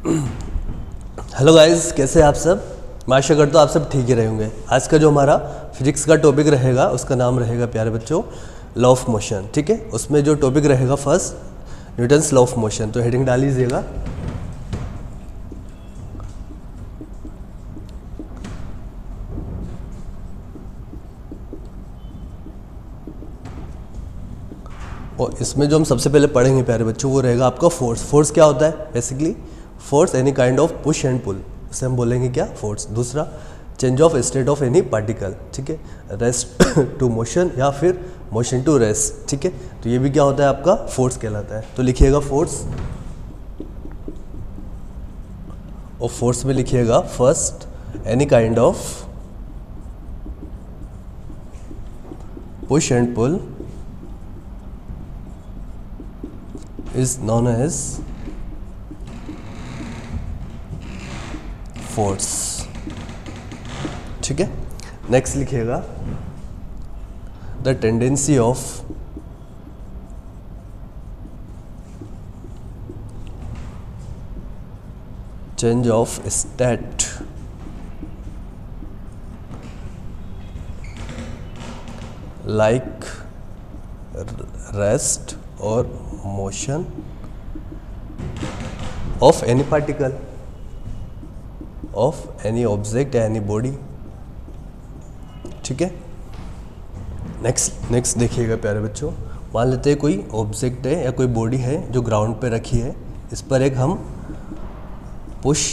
Hello guys, कैसे हैं आप सब। मैं आशा करता हूँ आप सब ठीक ही रहे होंगे। आज का जो हमारा फिजिक्स का टॉपिक रहेगा उसका नाम रहेगा प्यारे बच्चों लॉ ऑफ मोशन। ठीक है, उसमें जो टॉपिक रहेगा first Newton's law of motion. तो हेडिंग डाल लीजिएगा। और इसमें जो हम सबसे पहले पढ़ेंगे प्यारे बच्चों वो रहेगा आपका फोर्स। फोर्स क्या होता है? Basically force any kind of push and pull, इसे हम बोलेंगे क्या? फोर्स। दूसरा change of state of any particle, ठीक है, रेस्ट टू मोशन या फिर मोशन टू रेस्ट, ठीक है। तो ये भी क्या होता है? आपका फोर्स कहलाता है। तो लिखिएगा फोर्स, और फोर्स में लिखिएगा first any kind of push and pull is known as force, ठीक है। नेक्स्ट लिखिएगा the tendency of change of state like rest और motion of any particle of any object any body, ठीक है। Next देखिएगा प्यारे बच्चों, मान लेते हैं कोई ऑब्जेक्ट है या कोई बॉडी है जो ग्राउंड पे रखी है। इस पर एक हम पुश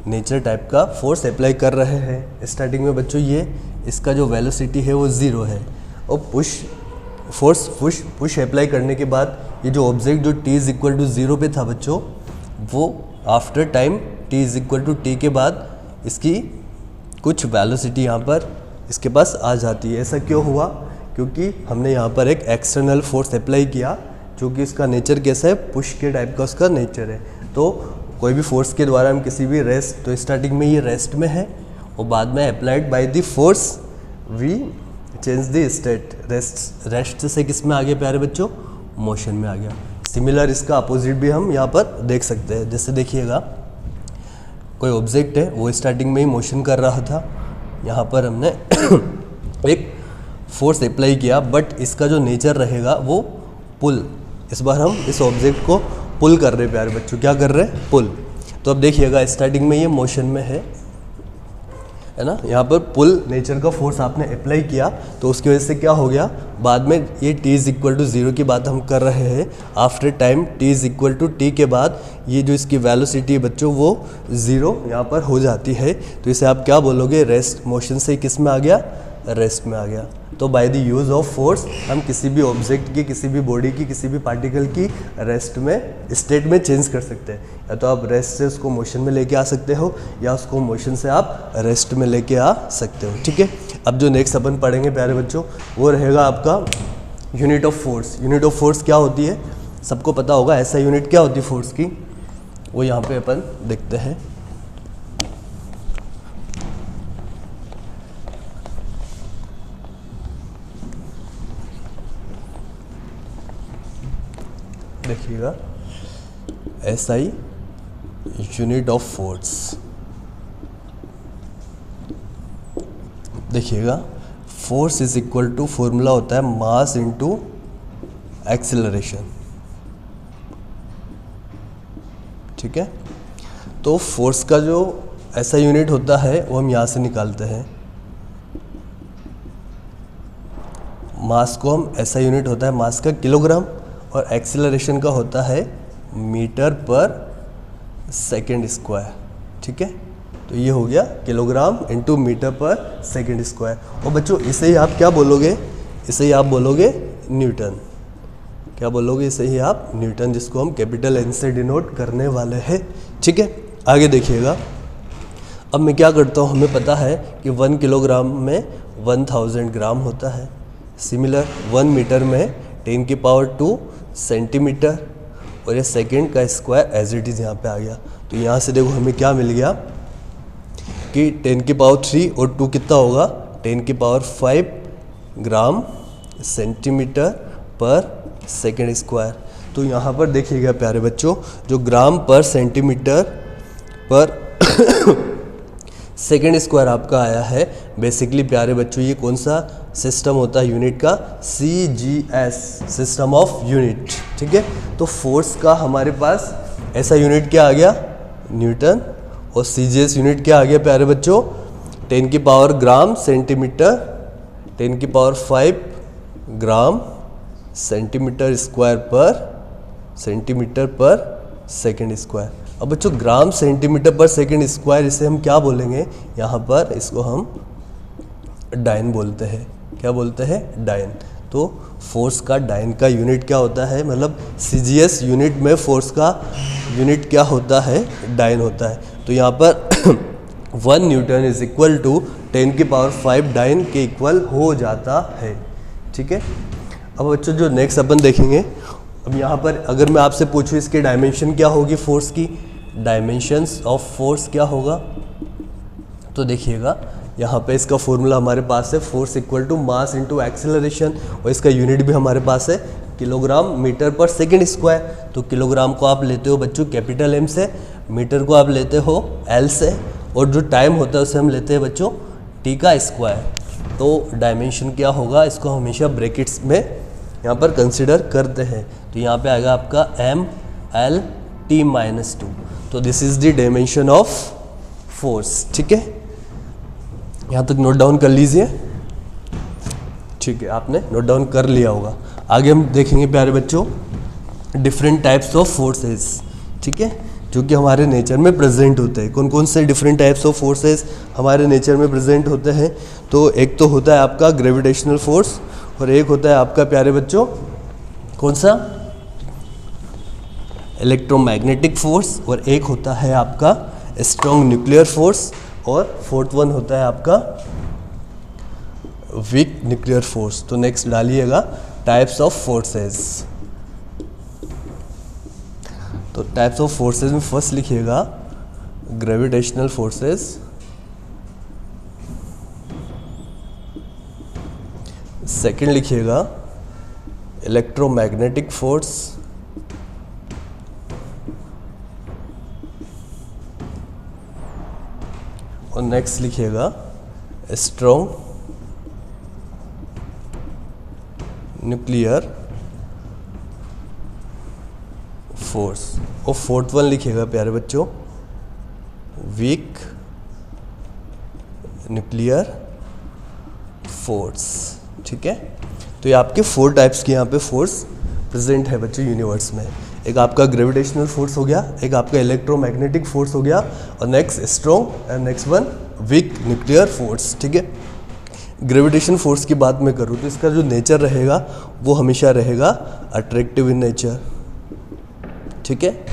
नेचर टाइप का फोर्स अप्लाई कर रहे हैं। स्टार्टिंग में बच्चों ये इसका जो वेलोसिटी है वो 0 है, और पुश अप्लाई करने के बाद ये जो ऑब्जेक्ट जो t इज इक्वल टू 0 पे था बच्चों, वो after time t is equal to t के बाद इसकी कुछ वेलोसिटी यहाँ पर इसके पास आ जाती है। ऐसा क्यों हुआ? क्योंकि हमने यहाँ पर एक एक्सटर्नल फोर्स अप्लाई किया जो कि इसका नेचर कैसा है? पुश के टाइप का उसका नेचर है। तो कोई भी फोर्स के द्वारा हम किसी भी रेस्ट, तो स्टार्टिंग में ये रेस्ट में है और बाद में applied by the force we change the state. Rest से किस में आ गया प्यारे बच्चों? मोशन में आ गया। सिमिलर इसका अपोजिट भी हम यहाँ पर देख सकते हैं। जैसे देखिएगा कोई ऑब्जेक्ट है, वो स्टार्टिंग में ही मोशन कर रहा था, यहाँ पर हमने एक फोर्स अप्लाई किया, बट इसका जो नेचर रहेगा वो पुल। इस बार हम इस ऑब्जेक्ट को पुल कर रहे हैं प्यारे बच्चों। क्या कर रहे हैं? पुल। तो अब देखिएगा स्टार्टिंग में ये मोशन में है ना, यहाँ पर पुल नेचर का फोर्स आपने अप्लाई किया, तो उसकी वजह से क्या हो गया? बाद में ये t इज इक्वल टू 0 की बात हम कर रहे हैं। After time t is equal to t के बाद ये जो इसकी वेलोसिटी है बच्चों वो 0 यहाँ पर हो जाती है। तो इसे आप क्या बोलोगे? रेस्ट। मोशन से किस में आ गया? रेस्ट में आ गया। तो by the use of force हम किसी भी ऑब्जेक्ट की, किसी भी बॉडी की, किसी भी पार्टिकल की रेस्ट में, स्टेट में चेंज कर सकते हैं। या तो आप रेस्ट से उसको मोशन में लेके आ सकते हो, या उसको मोशन से आप रेस्ट में लेके आ सकते हो, ठीक है। अब जो नेक्स्ट अपन पढ़ेंगे प्यारे बच्चों वो रहेगा आपका unit of force. Unit of force क्या होती है? सबको पता होगा। ऐसा यूनिट क्या होती है फोर्स की, वो यहाँ पे अपन देखते हैं। देखिएगा SI यूनिट ऑफ फोर्स। देखिएगा force is equal to, formula होता है मास इनटू एक्सेलरेशन, ठीक है। तो फोर्स का जो ऐसा यूनिट होता है वो हम यहाँ से निकालते हैं। मास को हम, ऐसा यूनिट होता है मास का किलोग्राम, और एक्सेलरेशन का होता है मीटर पर सेकेंड स्क्वायर, ठीक है। तो ये हो गया kilogram into metre per second square. और बच्चों इसे ही आप क्या बोलोगे? इसे ही आप बोलोगे न्यूटन। क्या बोलोगे? इसे ही आप न्यूटन, जिसको हम कैपिटल N से डिनोट करने वाले हैं, ठीक है। आगे देखिएगा। अब मैं क्या करता हूँ, हमें पता है कि 1 किलोग्राम में 1000 ग्राम होता है। सिमिलर 1 मीटर में 10 की पावर 2 सेंटीमीटर, और ये सेकेंड का स्क्वायर एज इट इज़ यहाँ पे आ गया। तो यहाँ से देखो हमें क्या मिल गया कि 10 की पावर 3 और 2 कितना होगा? 10 की पावर 5 ग्राम सेंटीमीटर पर सेकेंड स्क्वायर। तो यहाँ पर देखिएगा प्यारे बच्चों, जो ग्राम पर सेंटीमीटर पर सेकेंड स्क्वायर आपका आया है। बेसिकली प्यारे बच्चों ये कौन सा सिस्टम होता है यूनिट का? CGS, system of unit. ठीक है, तो फोर्स का हमारे पास ऐसा यूनिट क्या आ गया? न्यूटन। और CGS यूनिट क्या आ गया प्यारे बच्चों? 10 की पावर ग्राम सेंटीमीटर, 10 की पावर 5 ग्राम सेंटीमीटर स्क्वायर पर सेकेंड स्क्वायर। अब बच्चों ग्राम सेंटीमीटर पर सेकेंड स्क्वायर, इसे हम क्या बोलेंगे? यहाँ पर इसको हम डाइन बोलते हैं। क्या बोलते हैं? डाइन। तो फोर्स का डाइन का यूनिट क्या होता है? मतलब CGS यूनिट में फोर्स का यूनिट क्या होता है? डाइन होता है। तो यहाँ पर 1 न्यूटन इज इक्वल टू 10 की पावर 5 डाइन के इक्वल हो जाता है। ठीक है, अब बच्चों जो नेक्स्ट अपन देखेंगे, अब यहाँ पर अगर मैं आपसे पूछूँ इसकी डायमेंशन क्या होगी फोर्स की? डायमेंशंस ऑफ फोर्स क्या होगा? तो देखिएगा यहाँ पे इसका फॉर्मूला हमारे पास है, force equal to mass into acceleration, और इसका यूनिट भी हमारे पास है kilogram metre per second square. तो किलोग्राम को आप लेते हो बच्चों कैपिटल M से, मीटर को आप लेते हो L से, और जो टाइम होता है उसे हम लेते हैं बच्चों T का स्क्वायर। तो डायमेंशन क्या होगा? इसको हमेशा ब्रैकेट्स में यहाँ पर कंसिडर करते हैं। तो यहाँ पे आएगा आपका MLT-2। तो this is the dimension of force. ठीक है, यहाँ तक नोट डाउन कर लीजिए। ठीक है, आपने नोट डाउन कर लिया होगा। आगे हम देखेंगे प्यारे बच्चों डिफरेंट टाइप्स ऑफ फोर्सेस। ठीक है, जो कि हमारे नेचर में प्रेजेंट होते हैं। कौन कौन से डिफरेंट टाइप्स ऑफ फोर्सेस हमारे नेचर में प्रेजेंट होते हैं? तो एक तो होता है आपका ग्रेविटेशनल फोर्स, और एक होता है आपका प्यारे बच्चों कौन सा? इलेक्ट्रोमैग्नेटिक फोर्स, और एक होता है आपका स्ट्रॉन्ग न्यूक्लियर फोर्स, और फोर्थ वन होता है आपका वीक न्यूक्लियर फोर्स। तो नेक्स्ट डालिएगा टाइप्स ऑफ फोर्सेस। तो टाइप्स ऑफ फोर्सेस में फर्स्ट लिखिएगा ग्रेविटेशनल फोर्सेस, सेकंड लिखिएगा इलेक्ट्रोमैग्नेटिक फोर्स, और नेक्स्ट लिखिएगा स्ट्रॉन्ग न्यूक्लियर फोर्स, और फोर्थ वन लिखिएगा प्यारे बच्चों वीक न्यूक्लियर फोर्स। ठीक है, तो ये आपके 4 टाइप्स के यहाँ पे फोर्स प्रेजेंट है बच्चों यूनिवर्स में। एक आपका ग्रेविटेशनल फोर्स हो गया, एक आपका इलेक्ट्रोमैग्नेटिक फोर्स हो गया, और next strong and next one weak nuclear force. ठीक है, ग्रेविटेशन फोर्स की बात मैं करूँ तो इसका जो नेचर रहेगा वो हमेशा रहेगा अट्रैक्टिव इन नेचर। ठीक है,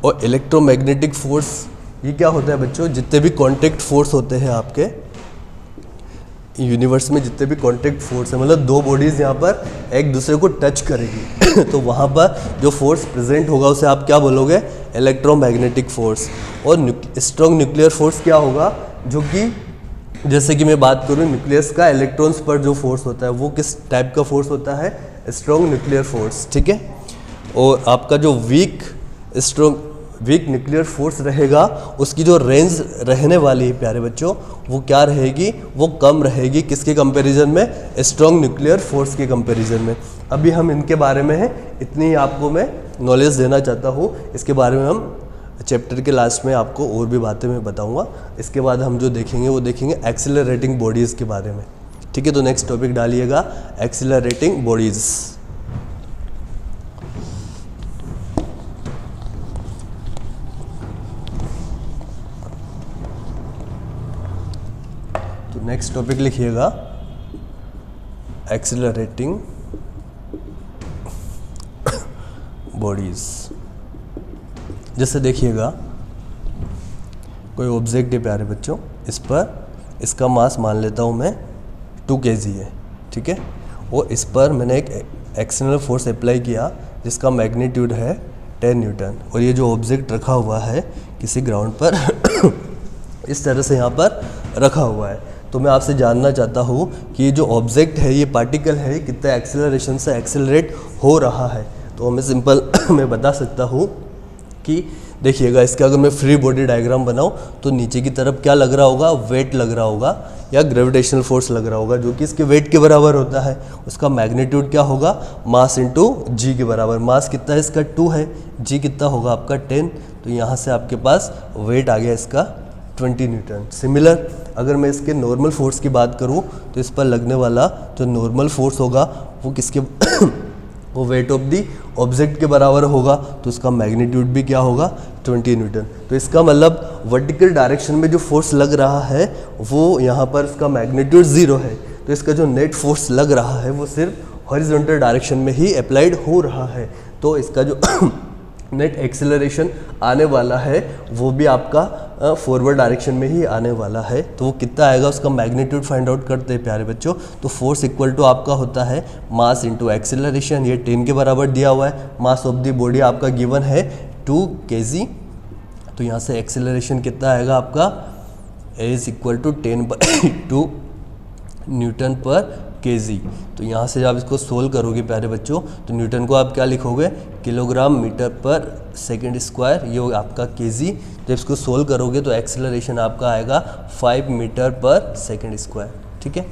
और इलेक्ट्रोमैग्नेटिक फोर्स ये क्या होता है बच्चों? जितने भी कॉन्टैक्ट फोर्स होते हैं आपके यूनिवर्स में, जितने भी कॉन्टैक्ट फोर्स है, मतलब 2 बॉडीज़ यहाँ पर एक दूसरे को टच करेगी तो वहाँ पर जो फोर्स प्रेजेंट होगा उसे आप क्या बोलोगे? Electromagnetic force. और स्ट्रॉन्ग न्यूक्लियर फोर्स क्या होगा? जो कि जैसे कि मैं बात करूँ न्यूक्लियस का इलेक्ट्रॉन्स पर जो फोर्स होता है वो किस टाइप का फोर्स होता है? Strong nuclear force. ठीक है, और आपका जो वीक न्यूक्लियर फोर्स रहेगा उसकी जो रेंज रहने वाली है प्यारे बच्चों वो क्या रहेगी? वो कम रहेगी। किसके कंपैरिजन में? स्ट्रॉन्ग न्यूक्लियर फोर्स के कंपैरिजन में। अभी हम इनके बारे में है इतनी ही आपको मैं नॉलेज देना चाहता हूँ। इसके बारे में हम चैप्टर के लास्ट में आपको और भी बातें मैं बताऊँगा। इसके बाद हम जो देखेंगे वो देखेंगे एक्सीलरेटिंग बॉडीज़ के बारे में। ठीक है, तो नेक्स्ट टॉपिक डालिएगा एक्सीलरेटिंग बॉडीज़। नेक्स्ट टॉपिक लिखिएगा एक्सीलरेटिंग बॉडीज। जैसे देखिएगा कोई ऑब्जेक्ट है प्यारे बच्चों, इस पर इसका मास मान लेता हूँ मैं 2 kg है। ठीक है, और इस पर मैंने एक एक्सटर्नल फोर्स अप्लाई किया जिसका मैग्नीट्यूड है 10 न्यूटन, और ये जो ऑब्जेक्ट रखा हुआ है किसी ग्राउंड पर इस तरह से यहाँ पर रखा हुआ है। तो मैं आपसे जानना चाहता हूँ कि ये जो ऑब्जेक्ट है, ये पार्टिकल है, कितने एक्सेलरेशन से एक्सेलरेट हो रहा है। तो मैं सिंपल मैं बता सकता हूँ कि देखिएगा इसका अगर मैं फ्री बॉडी डायग्राम बनाऊं तो नीचे की तरफ क्या लग रहा होगा, वेट लग रहा होगा या ग्रेविटेशनल फोर्स लग रहा होगा जो कि इसके वेट के बराबर होता है। उसका मैग्नीट्यूड क्या होगा, मास इंटू जी के बराबर। मास कितना है इसका 2 है, जी कितना होगा आपका 10, तो यहाँ से आपके पास वेट आ गया इसका 20 न्यूटन। सिमिलर अगर मैं इसके नॉर्मल फोर्स की बात करूँ तो इस पर लगने वाला जो नॉर्मल फोर्स होगा वो किसके वो वेट ऑफ दी ऑब्जेक्ट के बराबर होगा, तो इसका मैग्नीट्यूड भी क्या होगा 20 न्यूटन। तो इसका मतलब वर्टिकल डायरेक्शन में जो फोर्स लग रहा है वो यहाँ पर इसका मैग्नीट्यूड 0 है, तो इसका जो नेट फोर्स लग रहा है वो सिर्फ हॉरिजॉन्टल डायरेक्शन में ही अप्लाइड हो रहा है। तो इसका जो नेट एक्सेलरेशन आने वाला है वो भी आपका फॉरवर्ड डायरेक्शन में ही आने वाला है। तो वो कितना आएगा उसका मैग्नीट्यूड फाइंड आउट करते हैं प्यारे बच्चों। तो फोर्स इक्वल टू आपका होता है मास इंटू एक्सेलरेशन, ये 10 के बराबर दिया हुआ है। मास ऑफ द बॉडी आपका गिवन है 2 kg, तो यहाँ से एक्सेलरेशन कितना आएगा आपका इज इक्वल टू 10/2 न्यूटन पर kg। तो यहाँ से आप इसको सोल्व करोगे प्यारे बच्चों तो न्यूटन को आप क्या लिखोगे, किलोग्राम मीटर पर सेकंड स्क्वायर, ये आपका kg। जब इसको सोल्व करोगे तो एक्सेलरेशन आपका आएगा 5 मीटर पर सेकंड स्क्वायर। ठीक है,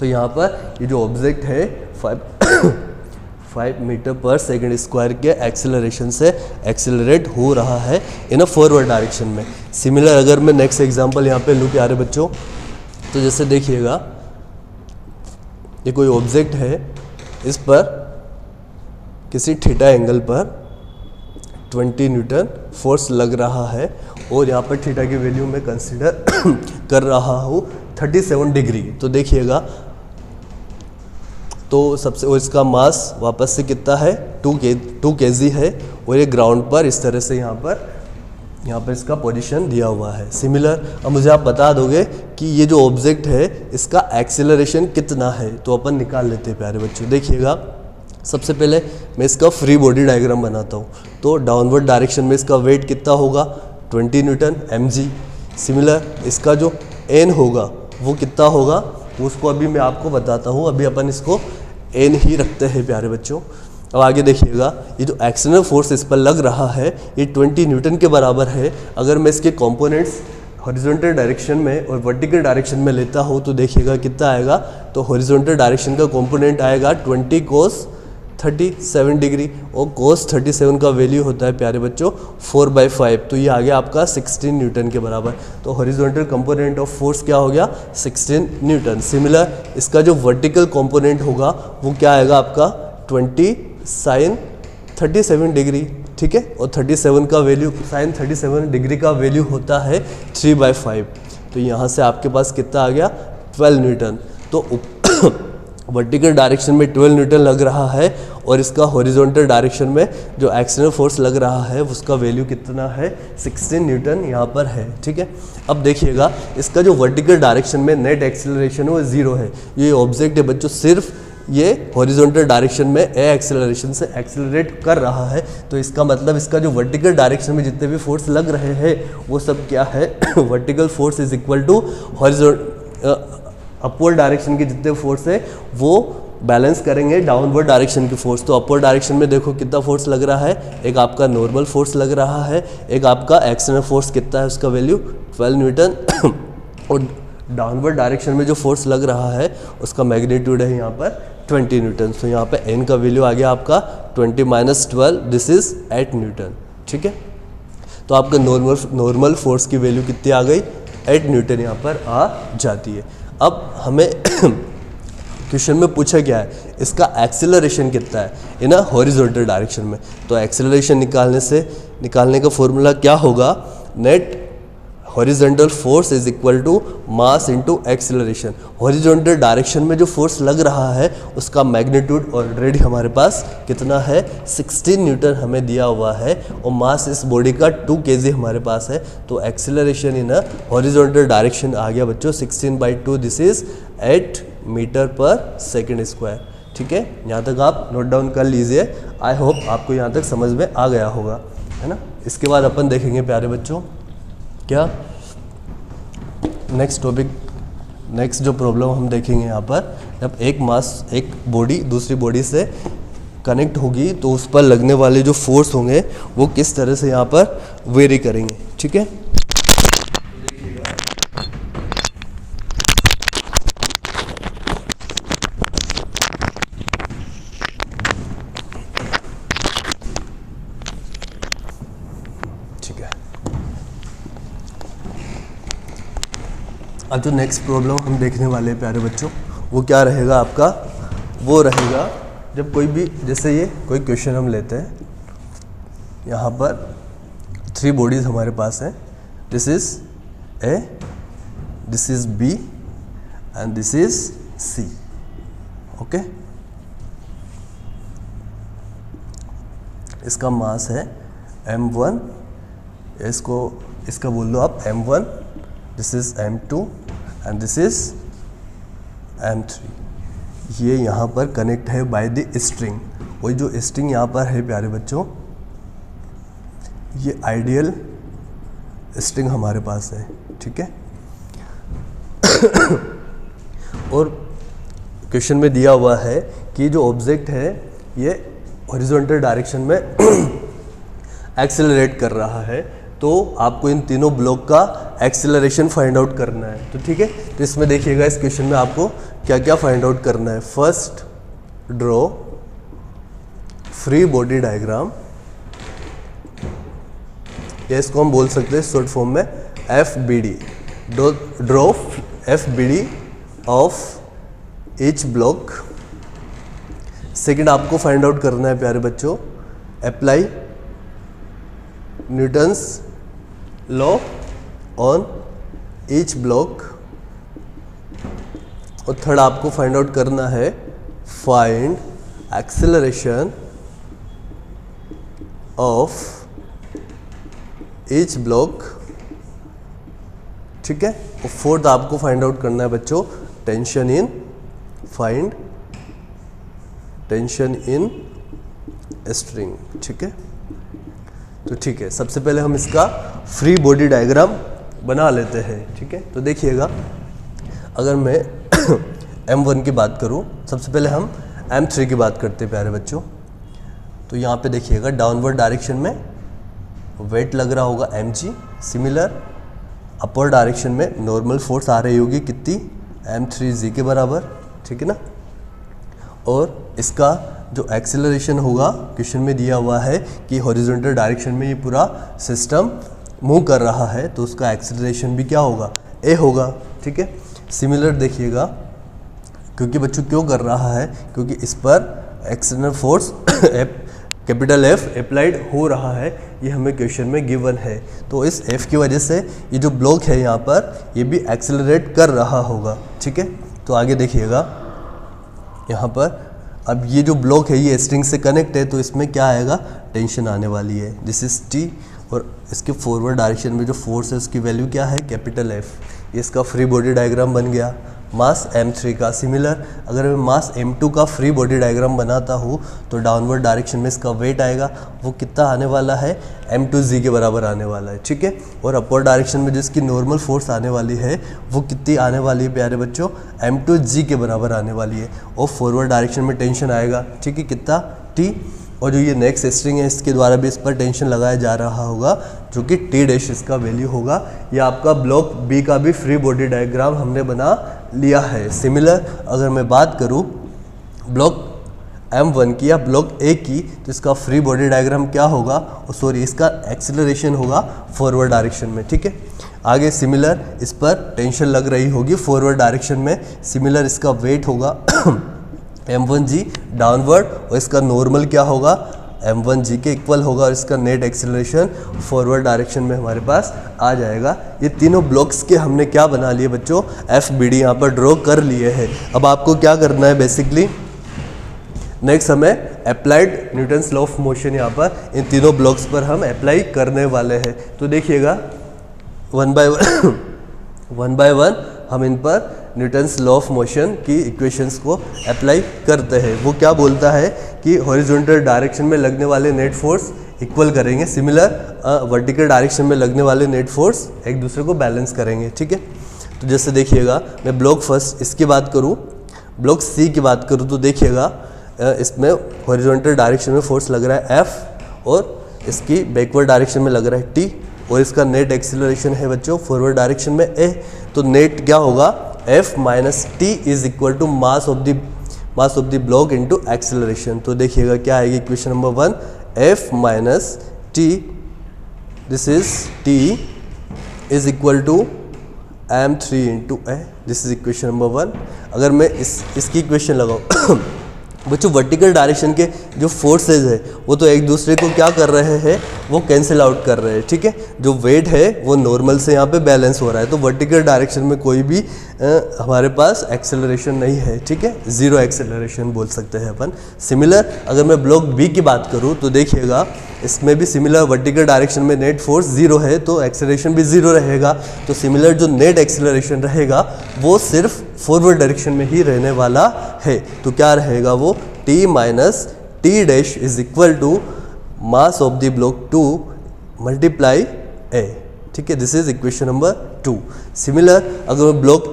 तो यहाँ पर ये जो ऑब्जेक्ट है 5 मीटर पर सेकंड स्क्वायर के एक्सेलरेशन से एक्सेलरेट हो रहा है इन अ फॉरवर्ड डायरेक्शन में। सिमिलर अगर मैं नेक्स्ट एग्जांपल यहाँ पे लूँ प्यारे बच्चों, तो जैसे देखिएगा ये कोई ऑब्जेक्ट है, इस पर किसी थीटा एंगल पर 20 न्यूटन फोर्स लग रहा है और यहाँ पर थीटा की वैल्यू मैं कंसीडर कर रहा हूँ 37 डिग्री। तो देखिएगा तो सबसे और इसका मास वापस से कितना है 2 kg है और ये ग्राउंड पर इस तरह से यहाँ पर इसका पोजीशन दिया हुआ है। सिमिलर अब मुझे आप बता दोगे कि ये जो ऑब्जेक्ट है इसका एक्सेलरेशन कितना है, तो अपन निकाल लेते हैं प्यारे बच्चों। देखिएगा सबसे पहले मैं इसका फ्री बॉडी डायग्राम बनाता हूँ, तो डाउनवर्ड डायरेक्शन में इसका वेट कितना होगा 20 न्यूटन mg। सिमिलर इसका जो n होगा वो कितना होगा, उसको अभी मैं आपको बताता हूँ। अभी अपन इसको n ही रखते हैं प्यारे बच्चों। अब आगे देखिएगा ये जो एक्सटर्नल फोर्स इस पर लग रहा है ये 20 न्यूटन के बराबर है। अगर मैं इसके कंपोनेंट्स हॉरिजॉन्टल डायरेक्शन में और वर्टिकल डायरेक्शन में लेता हूँ तो देखिएगा कितना आएगा, तो हॉरिजॉन्टल डायरेक्शन का कंपोनेंट आएगा 20 cos 37 डिग्री और cos 37 का वैल्यू होता है प्यारे बच्चों 4/5, तो ये आ गया आपका 16 न्यूटन के बराबर। तो हॉरिजॉन्टल कंपोनेंट ऑफ फोर्स क्या हो गया 16 न्यूटन। सिमिलर इसका जो वर्टिकल कंपोनेंट होगा वो क्या आएगा आपका 20 sin 37 डिग्री। ठीक है, और 37 का वैल्यू sin 37 डिग्री का वैल्यू होता है 3/5, तो यहाँ से आपके पास कितना आ गया 12 न्यूटन। तो वर्टिकल डायरेक्शन में 12 न्यूटन लग रहा है और इसका हॉरिजॉन्टल डायरेक्शन में जो एक्सटर्नल फोर्स लग रहा है उसका वैल्यू कितना है 16 न्यूटन यहाँ पर है। ठीक है, अब देखिएगा इसका जो वर्टिकल डायरेक्शन में नेट एक्सेलरेशन है वो 0 है। ये ऑब्जेक्ट है बच्चों सिर्फ ये हॉरिजॉन्टल डायरेक्शन में ए एक्सेलरेशन से एक्सेलरेट कर रहा है, तो इसका मतलब इसका जो वर्टिकल डायरेक्शन में जितने भी फोर्स लग रहे हैं वो सब क्या है vertical force is equal to upward direction के जितने फोर्स है वो बैलेंस करेंगे डाउनवर्ड डायरेक्शन की फोर्स। तो अपवर्ड डायरेक्शन में देखो कितना फोर्स लग रहा है, एक आपका नॉर्मल फोर्स लग रहा है, एक आपका एक्सटर्नल फोर्स कितना है उसका वैल्यू 12 न्यूटन और डाउनवर्ड डायरेक्शन में जो फोर्स लग रहा है उसका मैग्नीट्यूड है यहाँ पर 20 न्यूटन। तो यहाँ पे n का वैल्यू आ गया आपका 20 - 12, दिस इज 8 न्यूटन। ठीक है, तो आपका नॉर्मल फोर्स की वैल्यू कितनी आ गई 8 न्यूटन यहाँ पर आ जाती है। अब हमें क्वेश्चन में पूछा गया है इसका एक्सेलरेशन कितना है इन अ हॉरिजॉन्टल डायरेक्शन में, तो एक्सेलरेशन निकालने का फॉर्मूला क्या होगा, net horizontal force is equal to mass into acceleration. Horizontal direction में जो फोर्स लग रहा है उसका मैग्नीट्यूड ऑलरेडी हमारे पास कितना है 16 न्यूटन हमें दिया हुआ है और मास इस बॉडी का 2 kg हमारे पास है। तो acceleration in a horizontal direction आ गया बच्चों 16/2, this is 8 meter per second square. ठीक है, यहाँ तक आप नोट डाउन कर लीजिए। आई होप आपको यहाँ तक समझ में आ गया होगा, है ना। इसके बाद अपन देखेंगे प्यारे बच्चों क्या नेक्स्ट टॉपिक, नेक्स्ट जो प्रॉब्लम हम देखेंगे यहाँ पर, जब एक बॉडी दूसरी बॉडी से कनेक्ट होगी तो उस पर लगने वाले जो फोर्स होंगे वो किस तरह से यहाँ पर वेरी करेंगे। ठीक है, ठीक है। अब जो नेक्स्ट प्रॉब्लम हम देखने वाले हैं प्यारे बच्चों, वो क्या रहेगा आपका, वो रहेगा जब कोई भी, जैसे ये कोई क्वेश्चन हम लेते हैं, यहाँ पर 3 बॉडीज हमारे पास हैं, this is A, this is B and this is C. Okay, इसका मास है m1, इसका बोल लो आप m1, this is m2 and this is m3। ये यहाँ पर कनेक्ट है बाय द स्ट्रिंग। वही जो स्ट्रिंग यहाँ पर है प्यारे बच्चों, ये आइडियल स्ट्रिंग हमारे पास है। ठीक है, और क्वेश्चन में दिया हुआ है कि जो ऑब्जेक्ट है ये हॉरिजॉन्टल डायरेक्शन में एक्सेलरेट कर रहा है, तो आपको इन तीनों ब्लॉक का एक्सेलरेशन फाइंड आउट करना है। तो ठीक है, तो इसमें देखिएगा इस क्वेश्चन में आपको क्या क्या फाइंड आउट करना है। First, draw free body diagram, या इसको हम बोल सकते हैं शॉर्ट फॉर्म में FBD, draw FBD of each block. Second, आपको फाइंड आउट करना है प्यारे बच्चों, apply Newton's law on each block. और थर्ड, आपको फाइंड आउट करना है find acceleration of each block. ठीक है, और फोर्थ आपको फाइंड आउट करना है बच्चों tension in, find tension in string. ठीक है, तो ठीक है, सबसे पहले हम इसका फ्री बॉडी डायग्राम बना लेते हैं। ठीक है, तो देखिएगा, अगर मैं M1 की बात करूं, सबसे पहले हम M3 की बात करते हैं प्यारे बच्चों। तो यहाँ पे देखिएगा डाउनवर्ड डायरेक्शन में वेट लग रहा होगा mg, सिमिलर अपवर्ड डायरेक्शन में नॉर्मल फोर्स आ रही होगी कितनी, m3g के बराबर। ठीक है ना, और इसका जो एक्सेलरेशन होगा क्वेश्चन में दिया हुआ है कि हॉरिजॉन्टल डायरेक्शन में ये पूरा सिस्टम मूव कर रहा है, तो उसका एक्सेलरेशन भी क्या होगा, a होगा। ठीक है, सिमिलर देखिएगा, क्योंकि बच्चों क्यों कर रहा है, क्योंकि इस पर external force capital F applied हो रहा है, ये हमें क्वेश्चन में गिवन है। तो इस F की वजह से ये जो ब्लॉक है यहाँ पर, ये भी एक्सेलरेट कर रहा होगा। ठीक है, तो आगे देखिएगा, यहाँ पर अब ये जो ब्लॉक है ये स्ट्रिंग से कनेक्ट है, तो इसमें क्या आएगा, टेंशन आने वाली है, दिस इज T। और इसके फॉरवर्ड डायरेक्शन में जो फोर्स है उसकी वैल्यू क्या है, कैपिटल F। ये इसका फ्री बॉडी डायग्राम बन गया मास M3 का। सिमिलर अगर मैं मास M2 का फ्री बॉडी डायग्राम बनाता हूँ तो डाउनवर्ड डायरेक्शन में इसका वेट आएगा, वो कितना आने वाला है, M2g के बराबर आने वाला है। ठीक है, और अपवर्ड डायरेक्शन में जिसकी नॉर्मल फोर्स आने वाली है वो कितनी आने वाली है प्यारे बच्चों, M2g के बराबर आने वाली है। और फॉरवर्ड डायरेक्शन में टेंशन आएगा, ठीक है, कितना, T। और जो ये नेक्स्ट स्ट्रिंग है इसके द्वारा भी इस पर टेंशन लगाया जा रहा होगा, जो कि T डैश इसका वैल्यू होगा। ये आपका ब्लॉक B का भी फ्री बॉडी डायग्राम हमने बना लिया है। सिमिलर अगर मैं बात करूँ ब्लॉक M1 की या ब्लॉक A की, तो इसका फ्री बॉडी डायग्राम क्या होगा, सॉरी इसका एक्सेलरेशन होगा फॉरवर्ड डायरेक्शन में। ठीक है, आगे सिमिलर इस पर टेंशन लग रही होगी फॉरवर्ड डायरेक्शन में, सिमिलर इसका वेट होगा M1g डाउनवर्ड, और इसका नॉर्मल क्या होगा, M1g के इक्वल होगा, और इसका नेट एक्सेलरेशन फॉरवर्ड डायरेक्शन में हमारे पास आ जाएगा। ये तीनों ब्लॉक्स के हमने क्या बना लिए बच्चों, FBD यहाँ पर ड्रॉ कर लिए हैं। अब आपको क्या करना है बेसिकली, नेक्स्ट हमें applied Newton's law of motion यहाँ पर इन तीनों ब्लॉक्स पर हम अप्लाई करने वाले हैं। तो देखिएगा वन बाय वन हम इन पर न्यूटन्स लॉ ऑफ मोशन की इक्वेशंस को अप्लाई करते हैं। वो क्या बोलता है कि हॉरिजॉन्टल डायरेक्शन में लगने वाले नेट फोर्स इक्वल करेंगे, सिमिलर वर्टिकल डायरेक्शन में लगने वाले नेट फोर्स एक दूसरे को बैलेंस करेंगे। ठीक है, तो जैसे देखिएगा मैं ब्लॉक फर्स्ट इसकी बात करूँ, ब्लॉक C की बात करूँ, तो देखिएगा इसमें हॉरिजॉन्टल डायरेक्शन में फोर्स लग रहा है F और इसकी बैकवर्ड डायरेक्शन में लग रहा है T और इसका नेट एक्सीलरेशन है बच्चों फॉरवर्ड डायरेक्शन में A। तो नेट क्या होगा F minus T is equal to mass of the block into acceleration. तो देखिएगा क्या आएगी equation number 1 F minus T this is T is equal to m3 into A। This is equation number 1। अगर मैं इसकी इक्वेशन लगाऊँ बच्चों vertical direction के जो फोर्सेज है वो तो एक दूसरे को क्या कर रहे हैं, वो कैंसिल आउट कर रहे हैं, ठीक है। जो वेट है वो नॉर्मल से यहाँ पे बैलेंस हो रहा है, तो वर्टिकल डायरेक्शन में कोई भी हमारे पास एक्सेलरेशन नहीं है, ठीक है, जीरो एक्सेलरेशन बोल सकते हैं अपन। सिमिलर अगर मैं ब्लॉक बी की बात करूँ तो देखिएगा इसमें भी सिमिलर वर्टिकल डायरेक्शन में नेट फोर्स जीरो है तो एक्सेलरेशन भी जीरो रहेगा। तो सिमिलर जो नेट एक्सेलरेशन रहेगा वो सिर्फ फॉरवर्ड डायरेक्शन में ही रहने वाला है। तो क्या रहेगा वो T minus T dash is equal to mass of the block 2 multiply A, ठीक है। This is equation number 2। Similar अगर मैं ब्लॉक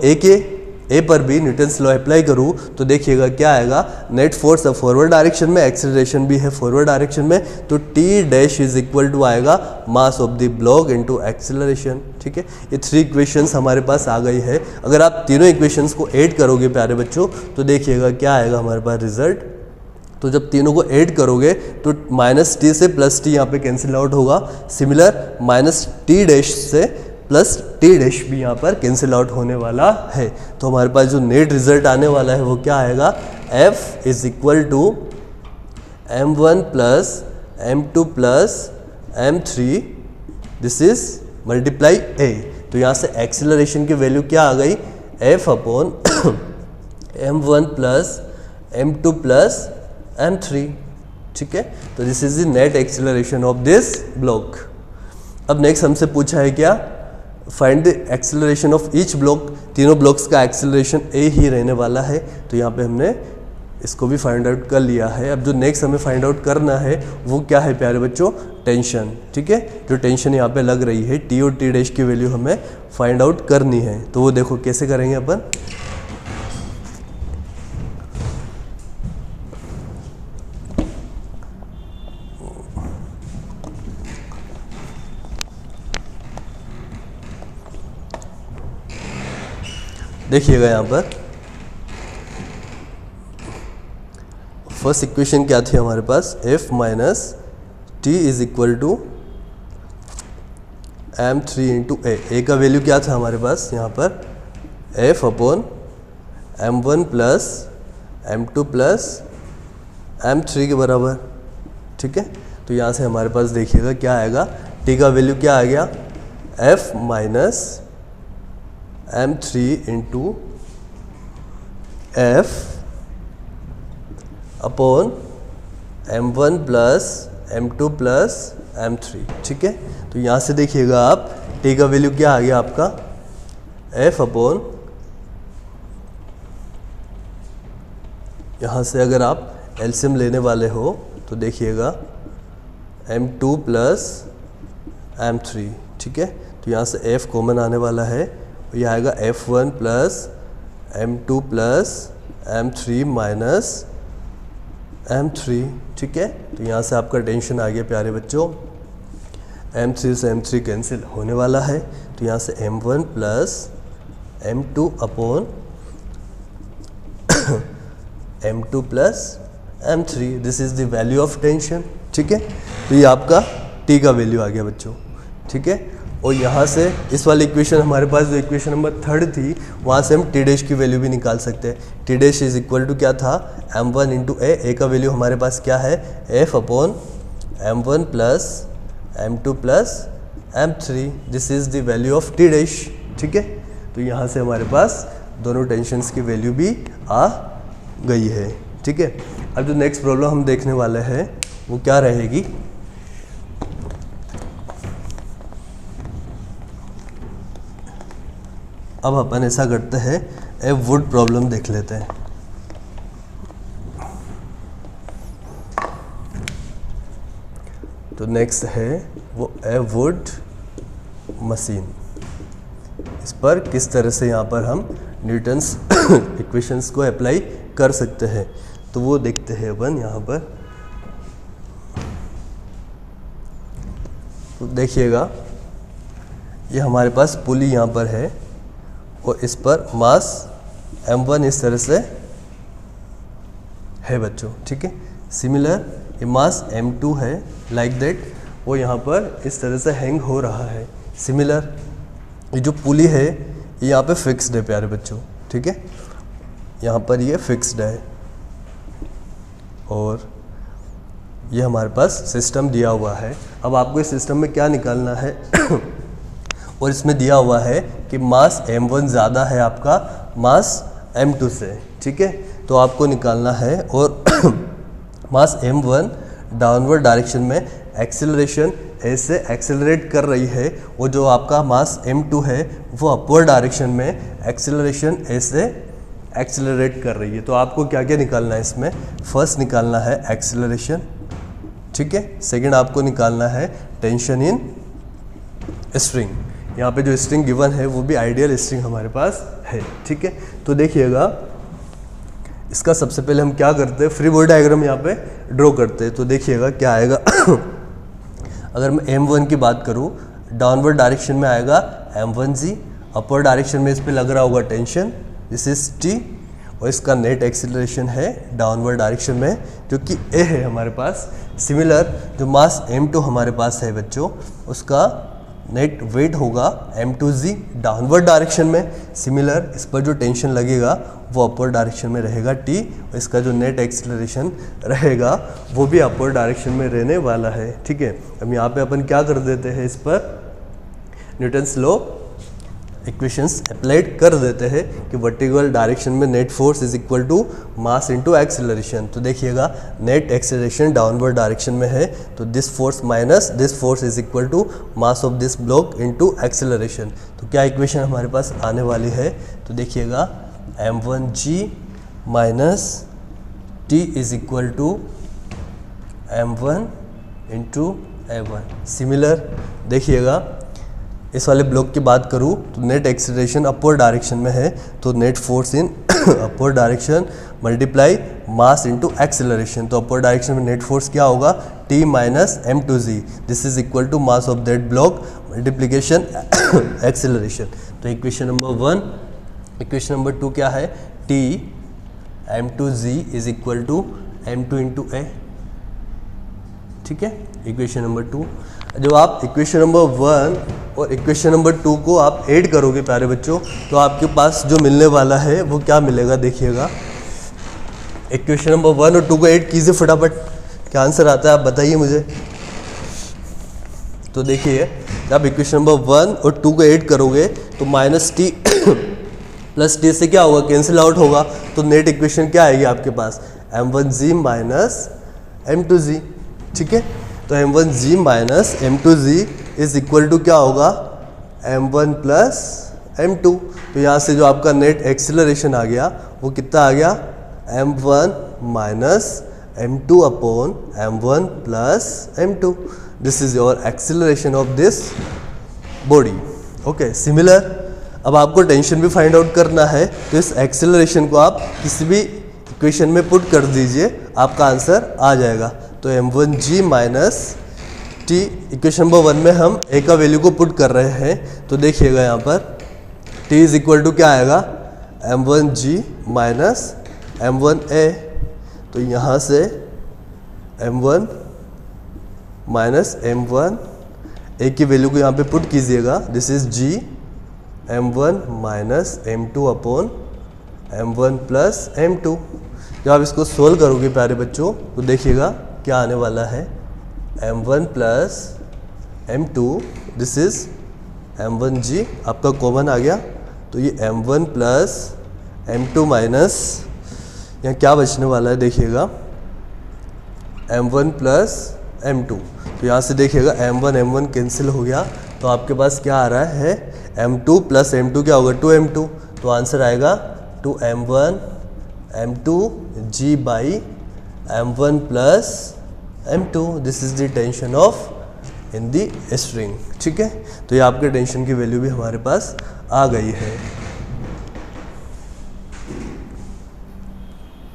ए पर भी न्यूटन्स लॉ अप्लाई करूँ तो देखिएगा क्या आएगा, नेट फोर्स है फॉरवर्ड डायरेक्शन में, एक्सेलरेशन भी है फॉरवर्ड डायरेक्शन में, तो T dash is equal to आएगा mass of the block into acceleration, ठीक है। ये 3 इक्वेशंस हमारे पास आ गई है। अगर आप तीनों इक्वेशंस को ऐड करोगे प्यारे बच्चों तो देखिएगा क्या आएगा हमारे पास रिजल्ट। तो जब तीनों को ऐड करोगे तो माइनस टी से प्लस टी यहाँ पे कैंसिल आउट होगा। सिमिलर माइनस टी डैश से प्लस टी डैश भी यहाँ पर कैंसिल आउट होने वाला है। तो हमारे पास जो नेट रिजल्ट आने वाला है वो क्या आएगा, F is equal to m1 plus m2 plus m3 this is multiply A। तो यहाँ से एक्सेलरेशन की वैल्यू क्या आ गई, F upon m1 plus m2 plus m3, ठीक है। तो this is the net acceleration of this block. अब नेक्स्ट हमसे पूछा है क्या, find the acceleration of each block. तीनों ब्लॉक्स का एक्सेलरेशन A ही रहने वाला है, तो यहाँ पे हमने इसको भी फाइंड आउट कर लिया है। अब जो नेक्स्ट हमें फाइंड आउट करना है वो क्या है प्यारे बच्चों, टेंशन, ठीक है। जो टेंशन यहाँ पे लग रही है T और T डैश की वैल्यू हमें फाइंड आउट करनी है। तो वो देखो कैसे करेंगे अपन। देखिएगा यहाँ पर फर्स्ट इक्वेशन क्या थी हमारे पास, F minus T is equal to m3 into A का वैल्यू क्या था हमारे पास यहाँ पर, F upon m1 plus m2 plus m3 के बराबर, ठीक है। तो यहाँ से हमारे पास देखिएगा क्या आएगा, T का वैल्यू क्या आ गया, F minus m3 into F upon m1 plus m2 plus m3, ठीक है। तो यहाँ से देखिएगा आप T का वैल्यू क्या आ गया आपका, F अपॉन, यहाँ से अगर आप एलसीएम लेने वाले हो तो देखिएगा m2 प्लस m3, ठीक है। तो यहाँ से F कॉमन आने वाला है, ये आएगा F1 plus m2 plus m3 minus m3, ठीक है। तो यहाँ से आपका टेंशन आ गया प्यारे बच्चों, m3 से m3 कैंसिल होने वाला है, तो यहाँ से m1 plus m2 upon m2 plus m3 this is the value of tension, ठीक है। तो ये आपका T का वैल्यू आ गया बच्चों, ठीक है। और यहाँ से इस वाली इक्वेशन हमारे पास जो इक्वेशन नंबर 3 थी वहाँ से हम टी डैश की वैल्यू भी निकाल सकते हैं। T dash is equal to क्या था, m1 इंटू A का वैल्यू हमारे पास क्या है, F upon m1 plus m2 plus m3 this is the value of T dash, ठीक है। तो यहाँ से हमारे पास दोनों टेंशन्स की वैल्यू भी आ गई है, ठीक है। अब जो नेक्स्ट प्रॉब्लम हम देखने वाले हैं वो क्या रहेगी, अब अपन ऐसा करते हैं ए वुड प्रॉब्लम देख लेते हैं। तो नेक्स्ट है वो ए वुड मशीन। इस पर किस तरह से यहाँ पर हम न्यूटन्स इक्वेशंस को अप्लाई कर सकते हैं। तो वो देखते हैं अपन यहाँ पर। तो देखिएगा ये हमारे पास पुली यहाँ पर है और इस पर मास m1 इस तरह से है बच्चों, ठीक है। सिमिलर ये मास m2 है लाइक दैट, वो यहाँ पर इस तरह से हैंग हो रहा है। सिमिलर ये जो पुली है ये यहाँ पे फिक्स्ड है प्यारे बच्चों, ठीक है, यहाँ पर ये फिक्स्ड है और ये हमारे पास सिस्टम दिया हुआ है। अब आपको इस सिस्टम में क्या निकालना है और इसमें दिया हुआ है कि मास m1 ज़्यादा है आपका मास m2 से, ठीक है। तो आपको निकालना है और मास m1 डाउनवर्ड डायरेक्शन में एक्सेलरेशन ऐसे एक्सेलरेट कर रही है, और जो आपका मास m2 है वो अपवर्ड डायरेक्शन में एक्सेलरेशन ऐसे एक्सेलरेट कर रही है। तो आपको क्या क्या निकालना है इसमें, फर्स्ट निकालना है एक्सेलरेशन, ठीक है। सेकंड आपको निकालना है टेंशन इन स्ट्रिंग। यहाँ पे जो स्ट्रिंग गिवन है वो भी आइडियल स्ट्रिंग हमारे पास है, ठीक है। तो देखिएगा इसका सबसे पहले हम क्या करते हैं, फ्री बॉडी डायग्राम यहाँ पे ड्रॉ करते हैं। तो देखिएगा क्या आएगा अगर मैं m1 की बात करूँ, डाउनवर्ड डायरेक्शन में आएगा m1g, अपवर्ड डायरेक्शन में इस पर लग रहा होगा टेंशन, दिस इज t, और इसका नेट एक्सीलरेशन है डाउनवर्ड डायरेक्शन में जो कि a है हमारे पास। सिमिलर जो मास m2 हमारे पास है बच्चों, उसका नेट वेट होगा m2g डाउनवर्ड डायरेक्शन में। सिमिलर इस पर जो टेंशन लगेगा वो अपवर्ड डायरेक्शन में रहेगा t, और इसका जो नेट एक्सीलरेशन रहेगा वो भी अपवर्ड डायरेक्शन में रहने वाला है, ठीक है। अब यहाँ पे अपन क्या कर देते हैं, इस पर न्यूटन्स लॉ इक्वेशंस अप्लाइड कर देते हैं कि वर्टिकल डायरेक्शन में net force is equal to mass into acceleration. तो देखिएगा नेट एक्सेलरेशन डाउनवर्ड डायरेक्शन में है, तो this force minus this force is equal to mass of this block into acceleration. तो क्या इक्वेशन हमारे पास आने वाली है, तो देखिएगा m1g minus t is equal to m1 into a1। Similar देखिएगा इस वाले ब्लॉक की बात करूँ तो नेट एक्सीलरेशन अपवर्ड डायरेक्शन में है, तो net force in upward direction multiply mass into acceleration. तो अपवर्ड डायरेक्शन में नेट फोर्स क्या होगा, t minus m2g, this is equal to mass of that block multiplication acceleration. तो इक्वेशन नंबर 1। इक्वेशन नंबर 2 क्या है, t m2g is equal to m2 into a, ठीक है। Equation number 2। जब आप इक्वेशन नंबर 1 और इक्वेशन नंबर 2 को आप ऐड करोगे प्यारे बच्चों, तो आपके पास जो मिलने वाला है वो क्या मिलेगा, देखिएगा इक्वेशन नंबर 1 और 2 को ऐड कीजिए फटाफट, क्या आंसर आता है आप बताइए मुझे। तो देखिए जब इक्वेशन नंबर 1 और 2 को ऐड करोगे तो माइनस टी प्लस टी से क्या होगा, कैंसिल आउट होगा। तो नेट इक्वेशन क्या आएगी आपके पास, m1g माइनस m2g, ठीक है। तो m1g minus m2g is equal to क्या होगा, m1 प्लस m2। तो यहाँ से जो आपका नेट एक्सीलरेशन आ गया वो कितना आ गया, m1 minus m2 upon m1 plus m2। This is your acceleration of this body, okay. Similar अब आपको टेंशन भी फाइंड आउट करना है, तो इस एक्सीलरेशन को आप किसी भी इक्वेशन में पुट कर दीजिए, आपका आंसर आ जाएगा। तो m1g minus t, equation number 1 में हम a का वैल्यू को पुट कर रहे हैं, तो देखिएगा यहाँ पर t इज इक्वल टू क्या आएगा, m1g माइनस m1a। तो यहाँ से m1 माइनस m1 a की वैल्यू को यहाँ पे पुट कीजिएगा, this is g m1 minus m2 upon m1 plus m2। जब आप इसको सोल्व करोगे प्यारे बच्चों तो देखिएगा क्या आने वाला है, m1 plus m2, this is m1g आपका कॉमन आ गया। तो ये m1 प्लस m2 माइनस यहाँ क्या बचने वाला है, देखिएगा m1 प्लस m2। तो यहाँ से देखिएगा m1 कैंसिल हो गया, तो आपके पास क्या आ रहा है, m2 प्लस m2 क्या होगा, 2m2। तो आंसर आएगा 2m1 m2 g by m1 plus m2। This is the tension of in the string, ठीक है। तो ये आपके टेंशन की वैल्यू भी हमारे पास आ गई है।